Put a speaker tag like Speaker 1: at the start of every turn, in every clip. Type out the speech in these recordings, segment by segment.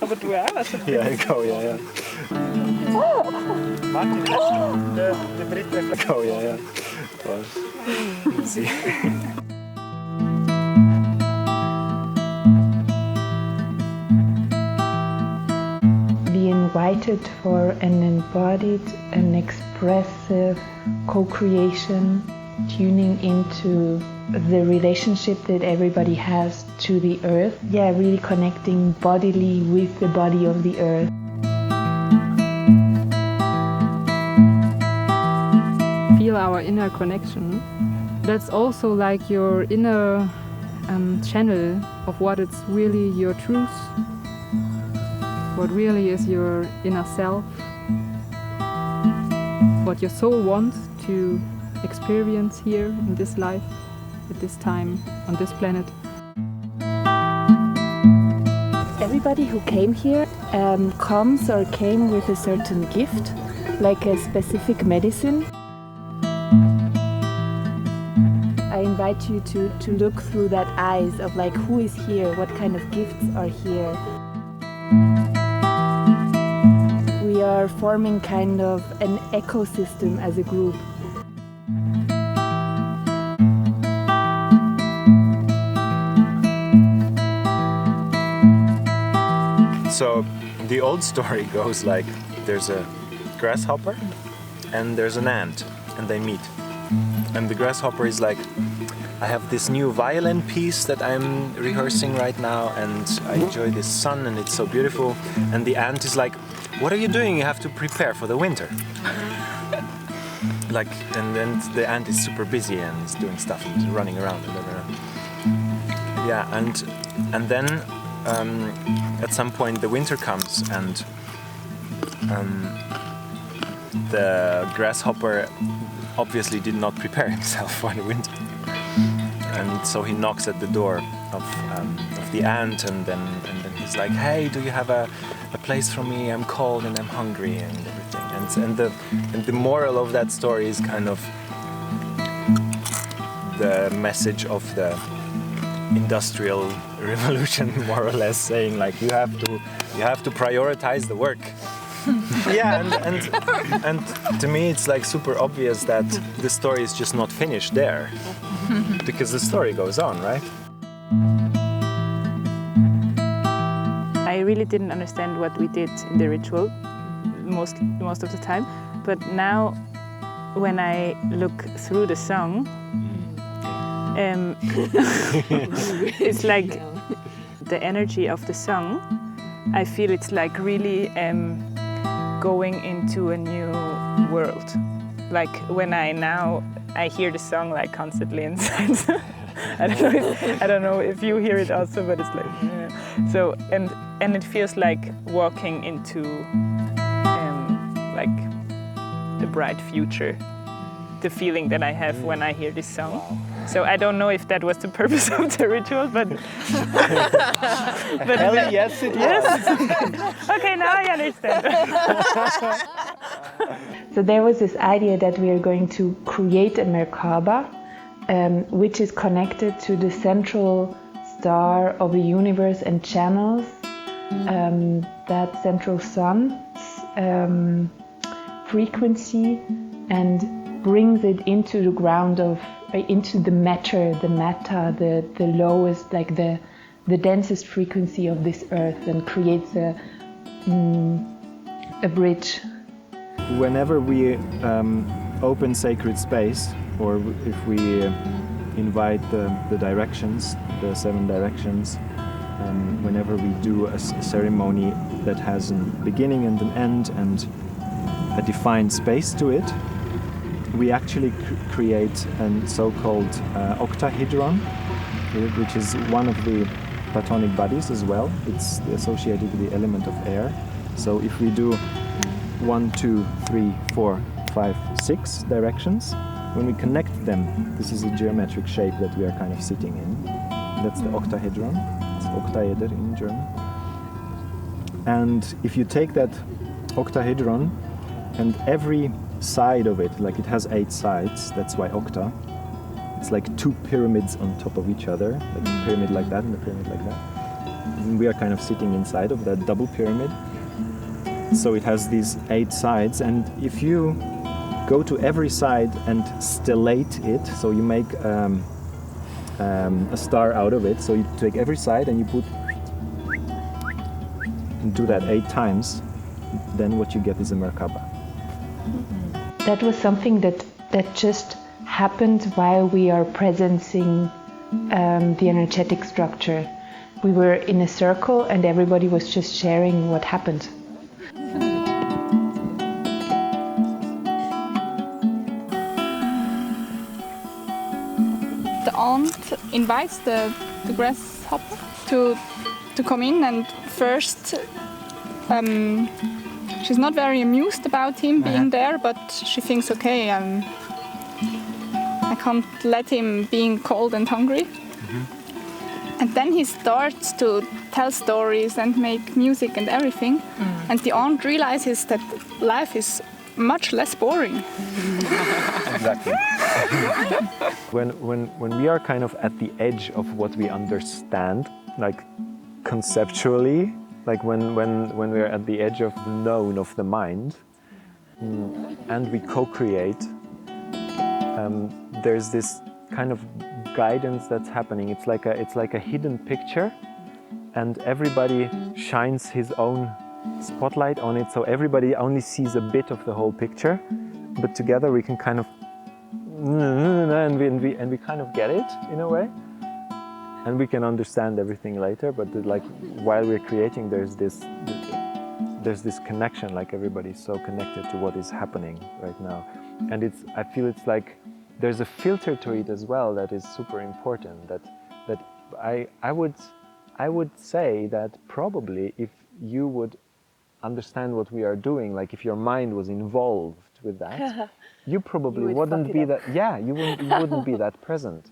Speaker 1: Aber du auch? Also
Speaker 2: Yeah, I go, yeah.
Speaker 1: Martin, the Brit.
Speaker 2: Go, yeah. Well, see.
Speaker 3: We invited for an embodied and expressive co-creation, tuning into the relationship that everybody has to the earth. Yeah, really connecting bodily with the body of the earth.
Speaker 4: Feel our inner connection. That's also like your inner channel of what it's really your truth, what really is your inner self, what your soul wants to experience here in this life, at this time, on this planet.
Speaker 3: Everybody who came here comes or came with a certain gift, like a specific medicine. I invite you to look through that eyes of like who is here, what kind of gifts are here. We are forming kind of an ecosystem as a group.
Speaker 2: So the old story goes like there's a grasshopper and there's an ant and they meet. And the grasshopper is like, I have this new violin piece that I'm rehearsing right now and I enjoy this sun and it's so beautiful. And the ant is like, what are you doing? You have to prepare for the winter. Like, and then the ant is super busy and is doing stuff and running around. Yeah, and then at some point the winter comes and the grasshopper obviously did not prepare himself for the winter, and so he knocks at the door of the ant, and then he's like, "Hey, do you have a place for me? I'm cold and I'm hungry and everything." And the moral of that story is kind of the message of the Industrial Revolution, more or less, saying like you have to prioritize the work. Yeah, and to me it's like super obvious that the story is just not finished there, because the story goes on, right?
Speaker 5: I really didn't understand what we did in the ritual most of the time, but now when I look through the song, it's like the energy of the song. I feel it's like really going into a new world. Like when I hear the song like constantly inside. I don't know if you hear it also, but it's like so, and it feels like walking into like the bright future. The feeling that I have when I hear this song. So I don't know if that was the purpose of the ritual, but
Speaker 2: Hell yes, it was.
Speaker 5: Okay, now I understand.
Speaker 3: So there was this idea that we are going to create a merkaba, which is connected to the central star of the universe and channels that central sun's frequency and brings it into the ground of, into the matter, the matter, the lowest, like the densest frequency of this earth, and creates a bridge.
Speaker 2: Whenever we open sacred space, or if we invite the directions, the 7 directions, whenever we do a ceremony that has a beginning and an end and a defined space to it, we actually create a so-called octahedron, which is one of the Platonic bodies as well. It's associated with the element of air. So if we do 1, 2, 3, 4, 5, 6 directions, when we connect them, this is a geometric shape that we are kind of sitting in. That's the octahedron. It's octaeder in German. And if you take that octahedron and every side of it, like it has 8 sides, that's why octa. It's like 2 pyramids on top of each other, like a pyramid like that and a pyramid like that. we are kind of sitting inside of that double pyramid. So it has these 8 sides, and if you go to every side and stellate it, so you make a star out of it, so you take every side and you put and do that 8 times, then what you get is a merkaba.
Speaker 3: That was something that just happened while we are presencing the energetic structure. We were in a circle and everybody was just sharing what happened.
Speaker 6: The aunt invites the grasshopper to come in, and first she's not very amused about him being there, but she thinks, okay, I can't let him being cold and hungry. And then he starts to tell stories and make music and everything. And the aunt realizes that life is much less boring.
Speaker 2: Exactly. when we are kind of at the edge of what we understand, like conceptually, like when we are at the edge of the known of the mind, and we co-create, there's this kind of guidance that's happening. It's like a hidden picture, and everybody shines his own spotlight on it, so everybody only sees a bit of the whole picture, but together we can kind of and we kind of get it in a way, and we can understand everything later. But like while we're creating, there's this connection, like everybody's so connected to what is happening right now, and I feel it's like there's a filter to it as well that is super important. That I would say that probably if you would understand what we are doing, like if your mind was involved with that, you probably wouldn't be that. Yeah, you wouldn't be that present.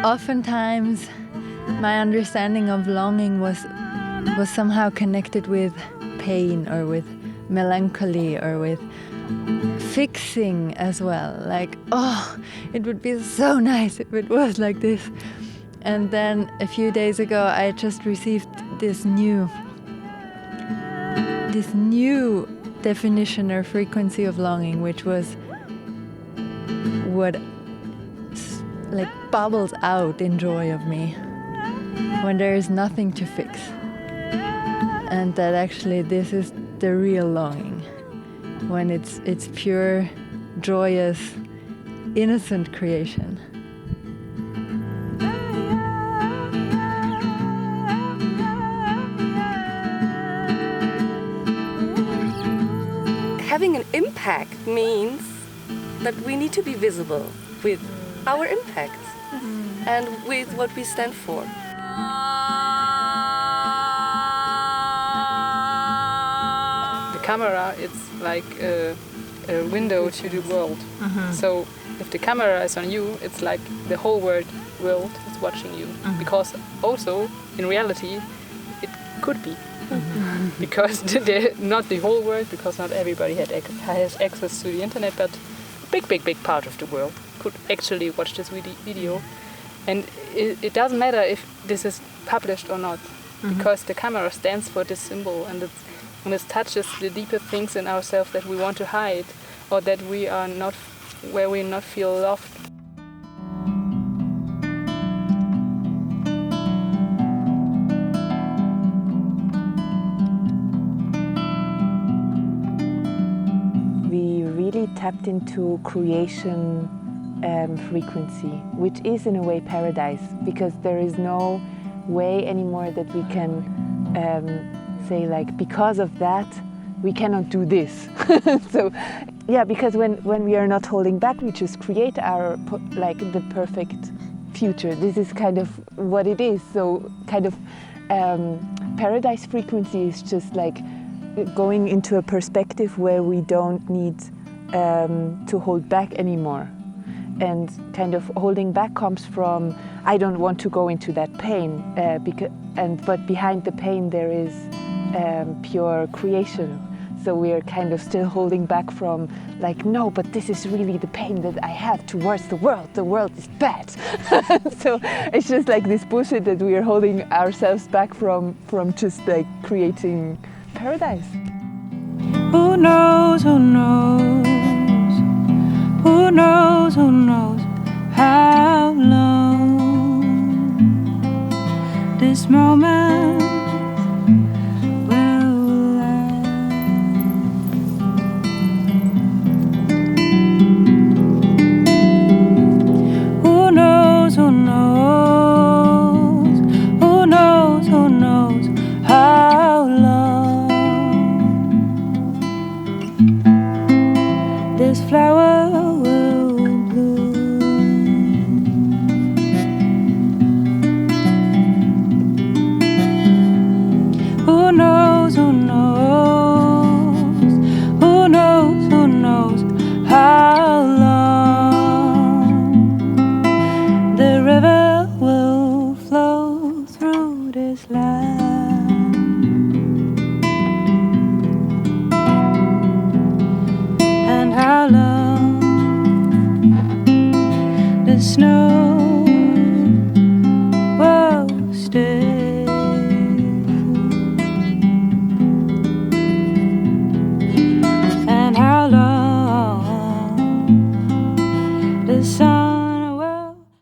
Speaker 7: Oftentimes, my understanding of longing was somehow connected with pain or with melancholy or with fixing as well. Like, oh, it would be so nice if it was like this. And then a few days ago, I just received this new definition or frequency of longing, which was what like bubbles out in joy of me when there is nothing to fix, and that actually this is the real longing, when it's pure, joyous, innocent creation.
Speaker 8: Having an impact means that we need to be visible with our impact and with what we stand for.
Speaker 4: The camera, it's like a window to the world. So if the camera is on you, it's like the whole world is watching you. Because also, in reality, it could be. Because not the whole world, because not everybody has access to the internet, but a big part of the world could actually watch this video. And it doesn't matter if this is published or not, because the camera stands for this symbol, and it touches the deeper things in ourselves that we want to hide, or that we are not, where we not feel loved.
Speaker 3: We really tapped into creation frequency, which is in a way paradise, because there is no way anymore that we can say like, because of that we cannot do this. So yeah, because when we are not holding back, we just create our the perfect
Speaker 9: future. This is kind of what it is. So kind of paradise frequency is just like going into a perspective where we don't need to hold back anymore. And kind of holding back comes from, I don't want to go into that pain, but behind the pain there is pure creation. So we are kind of still holding back from like, no, but this is really the pain that I have towards the world. The world is bad. So it's just like this bullshit that we are holding ourselves back from just like creating paradise.
Speaker 10: Who knows, who knows, who knows, who knows how long this moment